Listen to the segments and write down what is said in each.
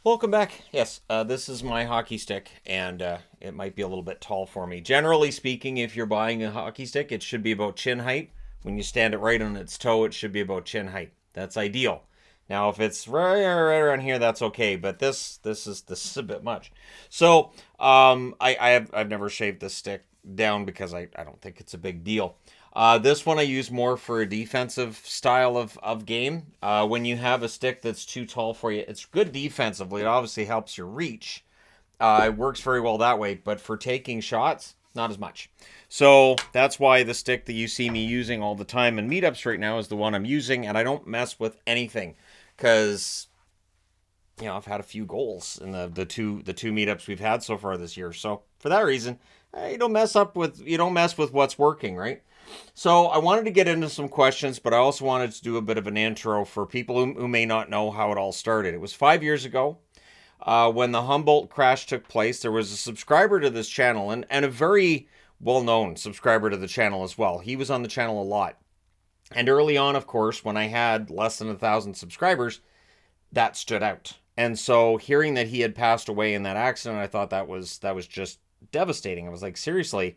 Welcome back. Yes, this is my hockey stick, and it might be a little bit tall for me. Generally speaking, if you're buying a hockey stick, it should be about chin height. When you stand it right on its toe, it should be about chin height. That's ideal. Now, if it's right around here, that's okay. But this is a bit much. So, I've never shaved this stick down because I don't think it's a big deal. This one I use more for a defensive style of game. When you have a stick that's too tall for you, it's good defensively. It obviously helps your reach. It works very well that way, but for taking shots, not as much. So that's why the stick that you see me using all the time in meetups right now is the one I'm using, and I don't mess with anything because I've had a few goals in the two meetups we've had so far this year. So for that reason, you don't mess with what's working, right? So I wanted to get into some questions, but I also wanted to do a bit of an intro for people who may not know how it all started. It was 5 years ago when the Humboldt crash took place. There was a subscriber to this channel and a very well-known subscriber to the channel as well. He was on the channel a lot. And early on, of course, when I had less than 1,000 subscribers, that stood out. And so hearing that he had passed away in that accident, I thought that was just devastating. I was like, seriously,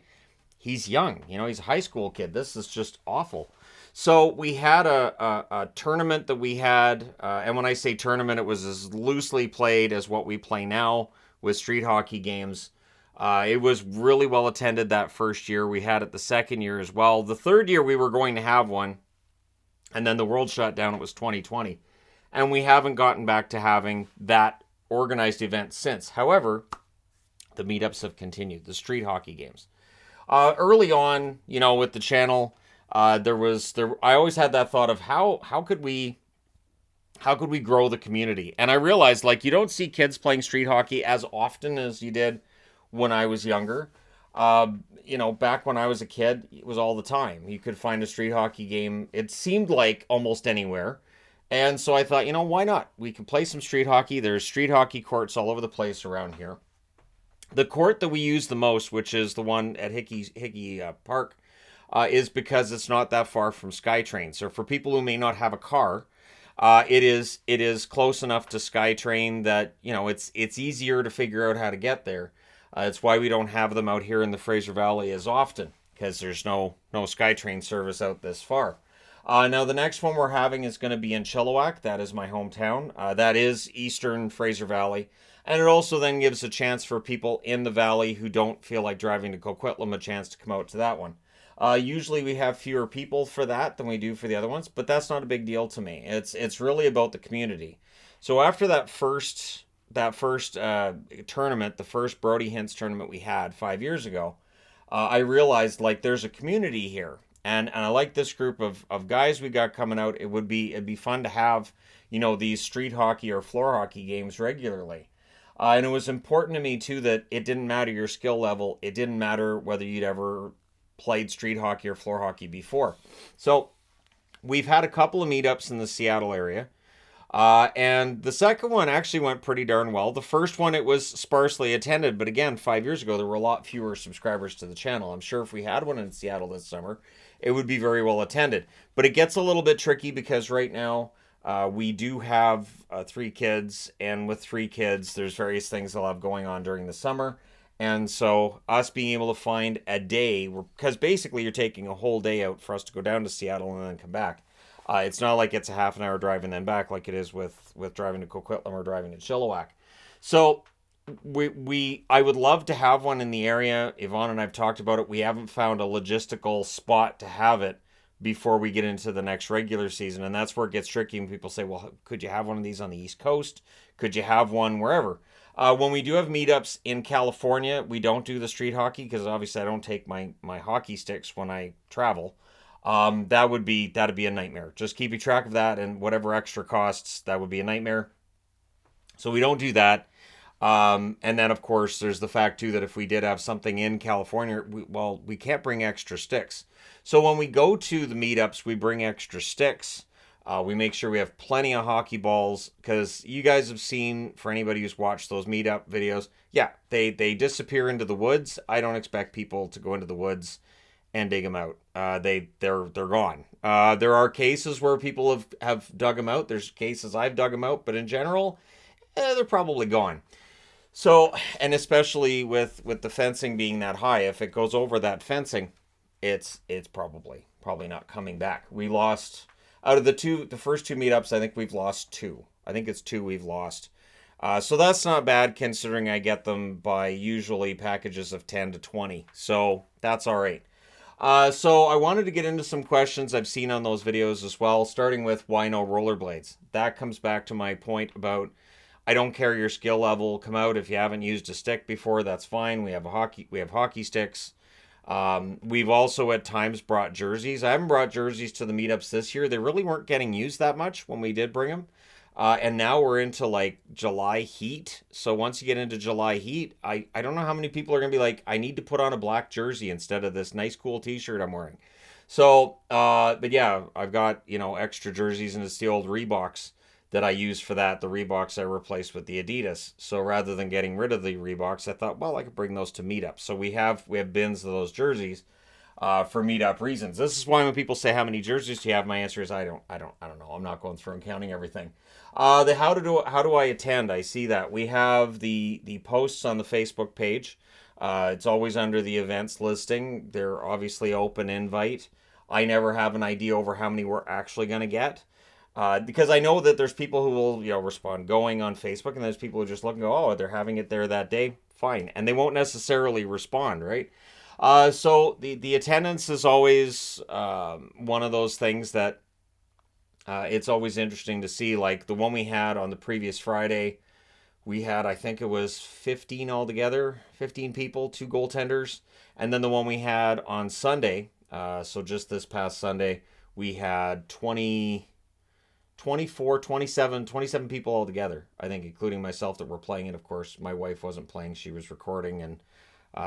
he's young. He's a high school kid. This is just awful. So we had a tournament that we had, and when I say tournament, it was as loosely played as what we play now with street hockey games. It was really well attended that first year. We had it the second year as well. The third year we were going to have one, and then the world shut down. It was 2020, and we haven't gotten back to having that organized event since. However, the meetups have continued, the street hockey games. Early on, with the channel, I always had that thought of how could we grow the community, and I realized like you don't see kids playing street hockey as often as you did when I was younger. Back when I was a kid, it was all the time. You could find a street hockey game. It seemed like almost anywhere. And so I thought, why not? We can play some street hockey. There's street hockey courts all over the place around here. The court that we use the most, which is the one at Hickey Park, is because it's not that far from SkyTrain. So for people who may not have a car, it is close enough to SkyTrain that it's easier to figure out how to get there. It's why we don't have them out here in the Fraser Valley as often because there's no SkyTrain service out this far. Now the next one we're having is going to be in Chilliwack. That is my hometown. That is eastern Fraser Valley. And it also then gives a chance for people in the valley who don't feel like driving to Coquitlam a chance to come out to that one. Usually we have fewer people for that than we do for the other ones, but that's not a big deal to me. It's really about the community. So after that first tournament, the first Brody Hintz tournament we had 5 years ago, I realized like there's a community here, and I like this group of guys we got coming out. It'd be fun to have these street hockey or floor hockey games regularly. And it was important to me too that it didn't matter your skill level. It didn't matter whether you'd ever played street hockey or floor hockey before. So we've had a couple of meetups in the Seattle area. And the second one actually went pretty darn well. The first one, it was sparsely attended, but again, 5 years ago, there were a lot fewer subscribers to the channel. I'm sure if we had one in Seattle this summer, it would be very well attended. But it gets a little bit tricky because right now, we do have 3 kids, and with 3 kids, there's various things they'll have going on during the summer. And so, us being able to find a day, because basically you're taking a whole day out for us to go down to Seattle and then come back. It's not like it's a half an hour drive and then back like it is with driving to Coquitlam or driving to Chilliwack. So I would love to have one in the area. Yvonne and I've talked about it. We haven't found a logistical spot to have it before we get into the next regular season, and that's where it gets tricky when people say, well, could you have one of these on the East Coast? Could you have one wherever? When we do have meetups in California, we don't do the street hockey because obviously I don't take my hockey sticks when I travel. That'd be a nightmare. Just keeping track of that and whatever extra costs, that would be a nightmare. So we don't do that. And then of course there's the fact too that if we did have something in California, we can't bring extra sticks. So when we go to the meetups, we bring extra sticks. We make sure we have plenty of hockey balls because you guys have seen, for anybody who's watched those meetup videos, yeah, they disappear into the woods. I don't expect people to go into the woods and dig them out. They're gone. There are cases where people have dug them out. There's cases I've dug them out, but in general, they're probably gone. So, and especially with the fencing being that high, if it goes over that fencing, it's probably not coming back. We lost out of the first two meetups. I think we've lost two. I think it's two we've lost. So that's not bad considering I get them by usually packages of 10 to 20. So that's all right. So I wanted to get into some questions I've seen on those videos as well, starting with why no rollerblades. That comes back to my point about I don't care your skill level. Come out if you haven't used a stick before, that's fine. We have hockey sticks. We've also at times brought jerseys. I haven't brought jerseys to the meetups this year. They really weren't getting used that much when we did bring them. And now we're into like July heat. So once you get into July heat, I don't know how many people are going to be like, I need to put on a black jersey instead of this nice cool t-shirt I'm wearing. So, but yeah, I've got, extra jerseys and it's the old Reeboks that I use for that. The Reeboks I replaced with the Adidas. So rather than getting rid of the Reeboks, I thought, well, I could bring those to Meetup. So we have bins of those jerseys for Meetup reasons. This is why when people say how many jerseys do you have, my answer is I don't know. I'm not going through and counting everything. The how do I attend? I see that we have the posts on the Facebook page. It's always under the events listing. They're obviously open invite. I never have an idea over how many we're actually going to get. Because I know that there's people who will, respond going on Facebook, and there's people who just look and go, oh, they're having it there that day, fine, and they won't necessarily respond, right? So the attendance is always one of those things that it's always interesting to see. Like the one we had on the previous Friday, we had, I think it was 15 altogether, 15 people, 2 goaltenders, and then the one we had on Sunday, so just this past Sunday, we had 27 people altogether, I think, including myself that were playing it. Of course, my wife wasn't playing. She was recording and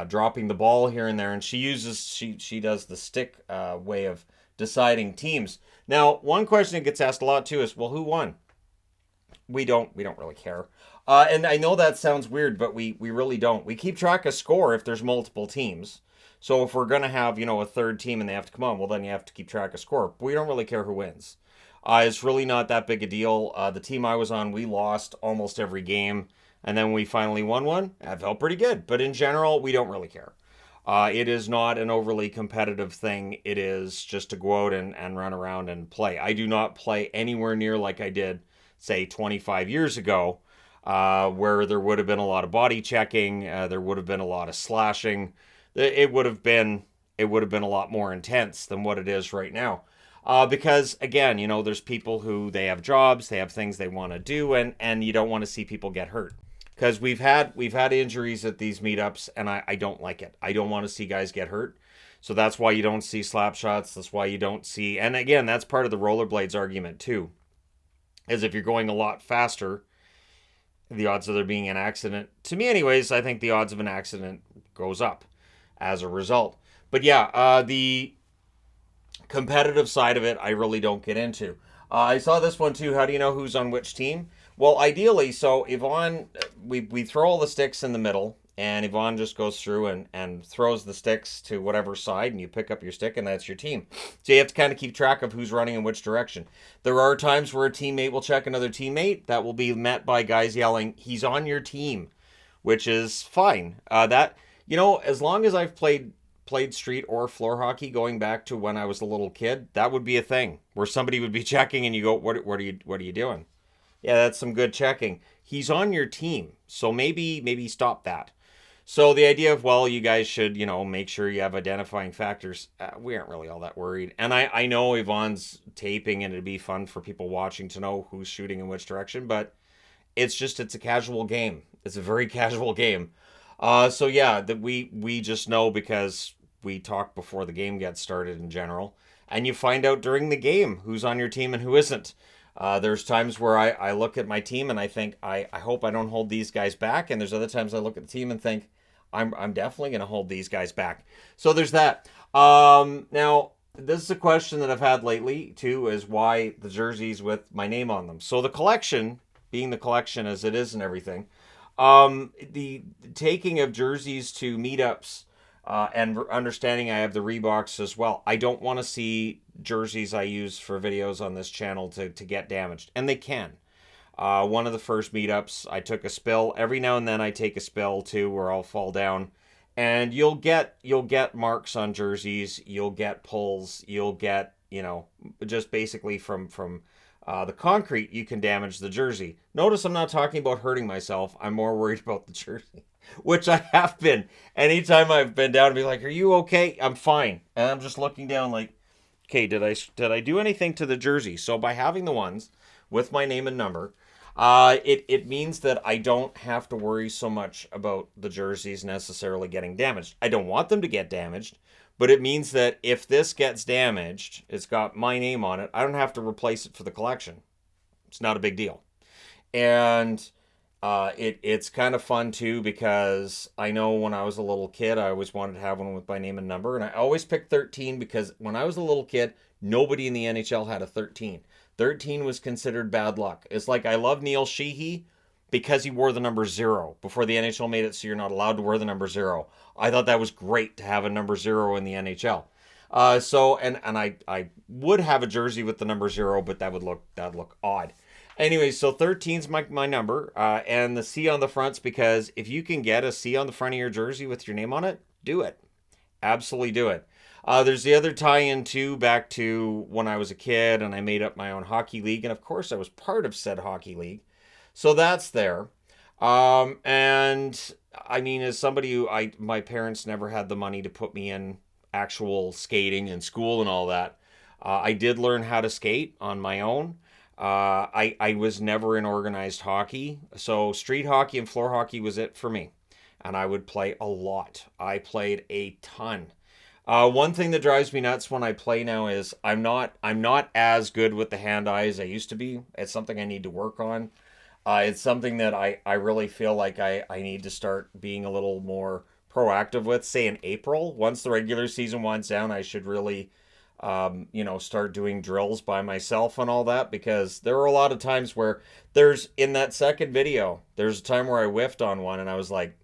dropping the ball here and there. And she does the stick way of deciding teams. Now, one question that gets asked a lot too is, well, who won? We don't really care. And I know that sounds weird, but we really don't. We keep track of score if there's multiple teams. So if we're going to have, a third team and they have to come on, well, then you have to keep track of score. But we don't really care who wins. It's really not that big a deal. The team I was on, we lost almost every game. And then we finally won one. That felt pretty good. But in general, we don't really care. It is not an overly competitive thing. It is just to go out and run around and play. I do not play anywhere near like I did, say, 25 years ago, where there would have been a lot of body checking. There would have been a lot of slashing. It would have been a lot more intense than what it is right now. Because again, there's people who they have jobs, they have things they want to do, and you don't want to see people get hurt. Because we've had injuries at these meetups, and I don't like it. I don't want to see guys get hurt. So that's why you don't see slap shots. That's why you don't see, and again, that's part of the rollerblades argument too. Is if you're going a lot faster, the odds of there being an accident, to me anyways, I think the odds of an accident goes up as a result. But yeah, the competitive side of it, I really don't get into. I saw this one too. How do you know who's on which team? Well, ideally, so Yvonne, we throw all the sticks in the middle, and Yvonne just goes through and throws the sticks to whatever side, and you pick up your stick, and that's your team. So you have to kind of keep track of who's running in which direction. There are times where a teammate will check another teammate. That will be met by guys yelling, he's on your team, which is fine. As long as I've played street or floor hockey going back to when I was a little kid, that would be a thing where somebody would be checking and you go, what are you doing? Yeah, that's some good checking. He's on your team, so maybe stop that. So the idea of, well, you guys should, make sure you have identifying factors. We aren't really all that worried. And I know Yvonne's taping and it'd be fun for people watching to know who's shooting in which direction, but it's a casual game. It's a very casual game. So yeah, that we just know because we talk before the game gets started in general, and you find out during the game who's on your team and who isn't. There's times where I look at my team and I think I hope I don't hold these guys back, and there's other times I look at the team and think I'm definitely going to hold these guys back. So there's that. Now this is a question that I've had lately too, is why the jerseys with my name on them. So the collection, being the collection as it is and everything, the taking of jerseys to meetups, and understanding I have the Reeboks as well. I don't want to see jerseys I use for videos on this channel to get damaged, and they can. One of the first meetups, I took a spill. Every now and then I take a spill too, where I'll fall down. And you'll get marks on jerseys, you'll get pulls, you'll get, just basically from the concrete, you can damage the jersey. Notice I'm not talking about hurting myself. I'm more worried about the jersey, which I have been. Anytime I've been down and be like, "Are you okay?" I'm fine, and I'm just looking down like, "Okay, did I do anything to the jersey?" So by having the ones with my name and number, it means that I don't have to worry so much about the jerseys necessarily getting damaged. I don't want them to get damaged, but it means that if this gets damaged, it's got my name on it. I don't have to replace it for the collection. It's not a big deal. And it's kind of fun too, because I know when I was a little kid, I always wanted to have one with my name and number, and I always picked 13 because when I was a little kid, nobody in the NHL had a 13. 13 was considered bad luck. It's like, I love Neil Sheehy because he wore the number 0 before the NHL made it so you're not allowed to wear the number 0. I thought that was great to have a number 0 in the NHL. I would have a jersey with the number 0, but that'd look odd. Anyway, so 13's my number, and the C on the front's because if you can get a C on the front of your jersey with your name on it, do it. Absolutely do it. There's the other tie-in too, back to when I was a kid and I made up my own hockey league, and of course I was part of said hockey league. So that's there. And I mean, as somebody who my parents never had the money to put me in actual skating and school and all that, I did learn how to skate on my own. I was never in organized hockey, so street hockey and floor hockey was it for me, and I would play a lot. I played a ton. One thing that drives me nuts when I play now is I'm not as good with the hand-eye as I used to be. It's something I need to work on. It's something that I really feel like I need to start being a little more proactive with. Say in April, once the regular season winds down, I should really, start doing drills by myself and all that, because there were a lot of times where in that second video, there's a time where I whiffed on one and I was like,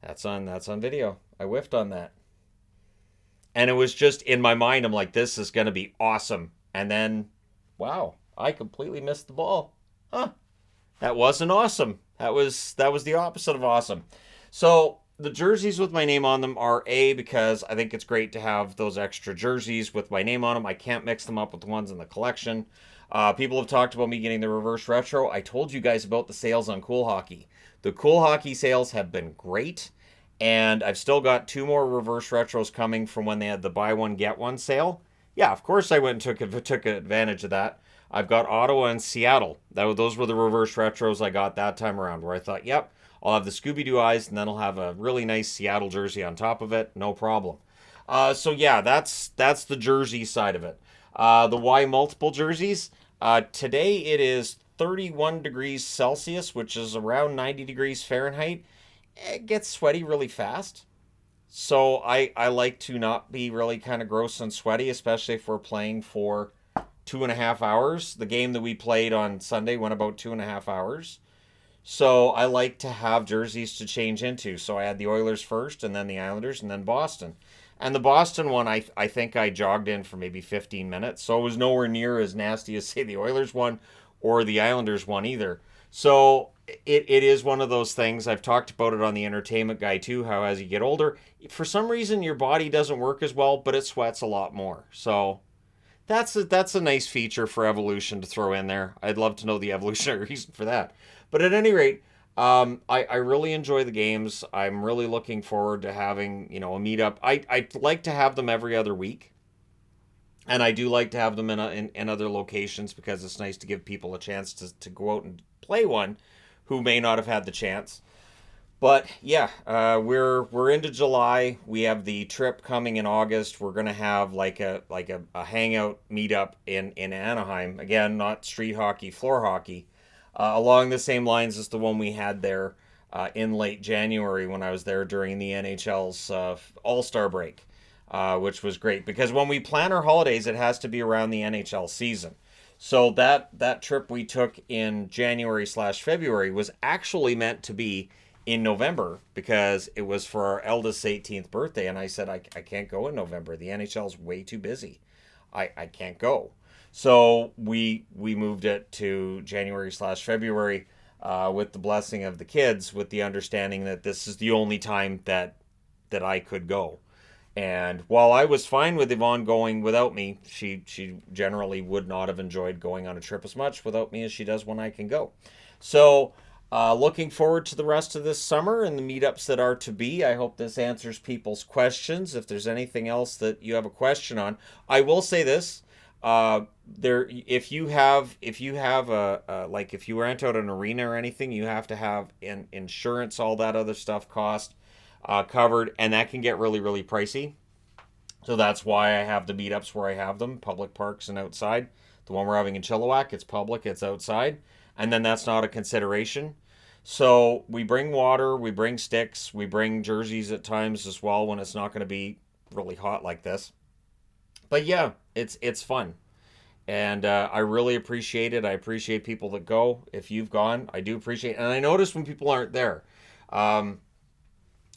that's on video. I whiffed on that. And it was just in my mind, I'm like, this is going to be awesome. And then, wow, I completely missed the ball. Huh. That wasn't awesome. That was the opposite of awesome. So the jerseys with my name on them are because I think it's great to have those extra jerseys with my name on them. I can't mix them up with the ones in the collection. People have talked about me getting the reverse retro. I told you guys about the sales on Cool Hockey. The Cool Hockey sales have been great. And I've still got 2 more reverse retros coming from when they had the buy one, get one sale. Yeah, of course I went and took advantage of that. I've got Ottawa and Seattle. Those were the reverse retros I got that time around, where I thought, yep, I'll have the Scooby-Doo eyes, and then I'll have a really nice Seattle jersey on top of it. No problem. So yeah, that's the jersey side of it. The Y multiple jerseys. Today it is 31 degrees Celsius, which is around 90 degrees Fahrenheit. It gets sweaty really fast. So I like to not be really kind of gross and sweaty, especially if we're playing for 2.5 hours. The game that we played on Sunday went about 2.5 hours. So I like to have jerseys to change into. So I had the Oilers first, and then the Islanders, and then Boston. And the Boston one, I think I jogged in for maybe 15 minutes. So it was nowhere near as nasty as, say, the Oilers one or the Islanders one either. So it is one of those things. I've talked about it on the Entertainment Guy too, how as you get older, for some reason your body doesn't work as well, but it sweats a lot more. So that's a nice feature for evolution to throw in there. I'd love to know the evolutionary reason for that. But at any rate, I really enjoy the games. I'm really looking forward to having, a meetup. I like to have them every other week. And I do like to have them in other locations, because it's nice to give people a chance to go out and play one who may not have had the chance. But yeah, we're into July. We have the trip coming in August. We're gonna have like a hangout meetup in Anaheim. Again, not street hockey, floor hockey, along the same lines as the one we had there in late January when I was there during the NHL's All-Star break, which was great, because when we plan our holidays, it has to be around the NHL season. So that trip we took in January/February was actually meant to be in November, because it was for our eldest's 18th birthday, and I said I can't go in November. The NHL's way too busy. I can't go. So we moved it to January/February with the blessing of the kids, with the understanding that this is the only time that I could go. And while I was fine with Yvonne going without me, she generally would not have enjoyed going on a trip as much without me as she does when I can go. So, looking forward to the rest of this summer and the meetups that are to be. I hope this answers people's questions. If there's anything else that you have a question on, I will say this: there, if you have like if you rent out an arena or anything, you have to have insurance, all that other stuff cost covered, and that can get really, really pricey. So that's why I have the meetups where I have them, public parks and outside. The one we're having in Chilliwack, it's public, it's outside, and then that's not a consideration. So we bring water, we bring sticks, we bring jerseys at times as well when it's not going to be really hot like this. But yeah, it's fun, and I really appreciate it. I appreciate people that go. If you've gone, I do appreciate it. And I notice when people aren't there. Um,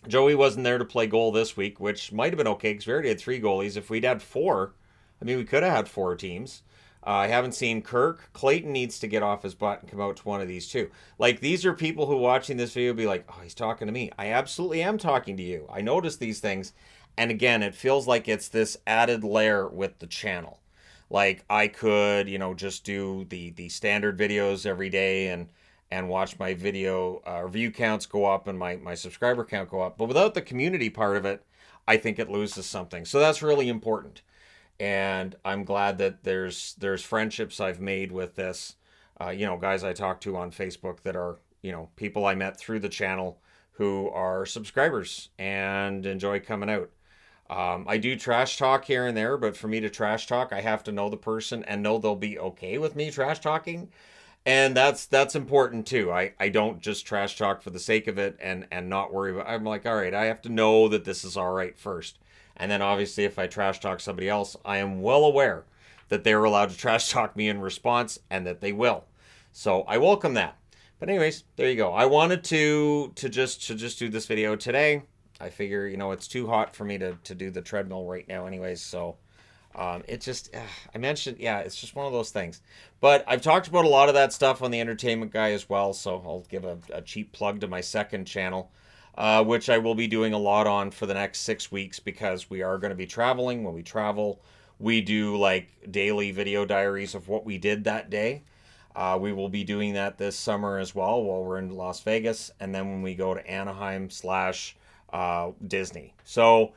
Joey wasn't there to play goal this week, which might have been okay because we already had three goalies. If we'd had four, I mean, we could have had four teams. I haven't seen Kirk. Clayton needs to get off his butt and come out to one of these too. Like, these are people who watching this video be like, oh, he's talking to me. I absolutely am talking to you. I notice these things. And again, it feels like it's this added layer with the channel. Like, I could, just do the standard videos every day and watch my video view counts go up and my subscriber count go up. But without the community part of it, I think it loses something. So that's really important. And I'm glad that there's friendships I've made with this. Guys I talk to on Facebook that are, people I met through the channel who are subscribers and enjoy coming out. I do trash talk here and there, but for me to trash talk, I have to know the person and know they'll be okay with me trash talking, and that's important too. I don't just trash talk for the sake of it and not worry about. I'm like, all right, I have to know that this is all right first, and then obviously if I trash talk somebody else, I am well aware that they're allowed to trash talk me in response and that they will. So I welcome that. But anyways, there you go. I wanted to just do this video today. I figure it's too hot for me to do the treadmill right now, anyways. So it just, I mentioned, yeah, it's just one of those things. But I've talked about a lot of that stuff on the Entertainment Guy as well, so I'll give a cheap plug to my second channel, which I will be doing a lot on for the next 6 weeks because we are going to be traveling. When we travel, we do like daily video diaries of what we did that day. We will be doing that this summer as well while we're in Las Vegas, and then when we go to Anaheim slash Disney. So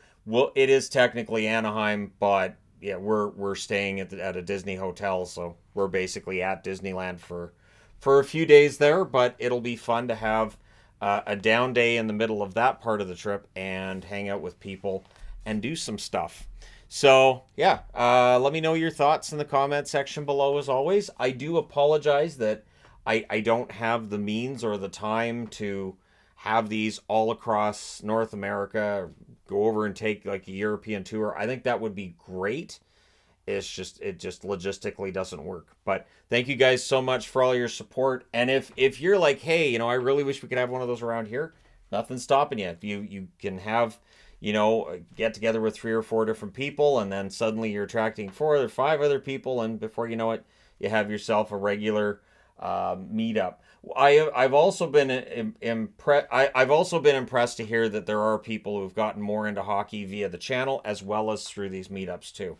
it is technically Anaheim, but yeah, we're staying at a Disney hotel, so we're basically at Disneyland for a few days there. But it'll be fun to have a down day in the middle of that part of the trip and hang out with people and do some stuff. So yeah, let me know your thoughts in the comment section below. As always, I do apologize that I don't have the means or the time to have these all across North America, go over and take like a European tour. I think that would be great. It just logistically doesn't work. But thank you guys so much for all your support. And if you're like, hey, I really wish we could have one of those around here, nothing's stopping you. If you can have, get together with 3 or 4 different people, and then suddenly you're attracting 4 or 5 other people, and before you know it, you have yourself a regular meetup. I've also been impressed. I've also been impressed to hear that there are people who've gotten more into hockey via the channel as well as through these meetups too.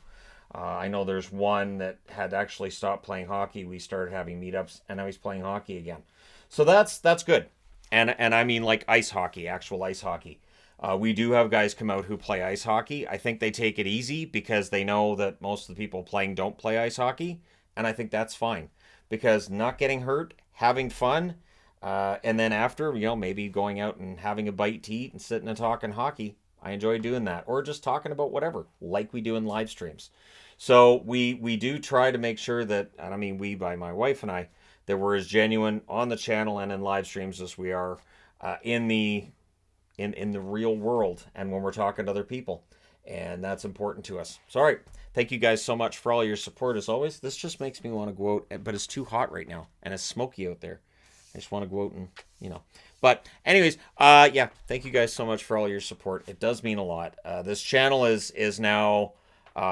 I know there's one that had actually stopped playing hockey. We started having meetups, and now he's playing hockey again. So that's good. And I mean like ice hockey, actual ice hockey. We do have guys come out who play ice hockey. I think they take it easy because they know that most of the people playing don't play ice hockey, and I think that's fine because not getting hurt, having fun, and then after, maybe going out and having a bite to eat and sitting and talking hockey. I enjoy doing that, or just talking about whatever, like we do in live streams. So we do try to make sure that, and I mean we by my wife and I, that we're as genuine on the channel and in live streams as we are in the real world and when we're talking to other people. And that's important to us. So, all right. Thank you guys so much for all your support as always. This just makes me want to go out, but it's too hot right now and it's smoky out there. I just want to go out and, But anyways, yeah, thank you guys so much for all your support. It does mean a lot. This channel is now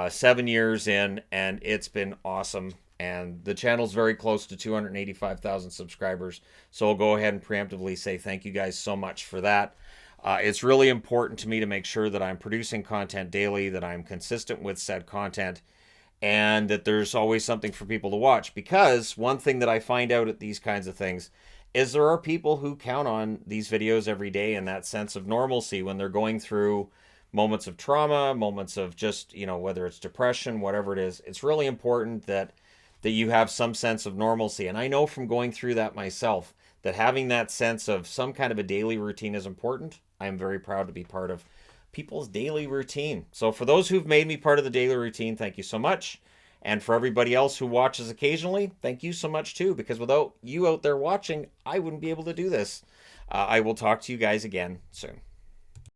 7 years in, and it's been awesome. And the channel's very close to 285,000 subscribers. So I'll go ahead and preemptively say thank you guys so much for that. It's really important to me to make sure that I'm producing content daily, that I'm consistent with said content, and that there's always something for people to watch. Because one thing that I find out at these kinds of things is there are people who count on these videos every day and that sense of normalcy when they're going through moments of trauma, moments of just, whether it's depression, whatever it is. It's really important that you have some sense of normalcy. And I know from going through that myself that having that sense of some kind of a daily routine is important. I am very proud to be part of people's daily routine. So for those who've made me part of the daily routine, thank you so much. And for everybody else who watches occasionally, thank you so much too, because without you out there watching, I wouldn't be able to do this. I will talk to you guys again soon.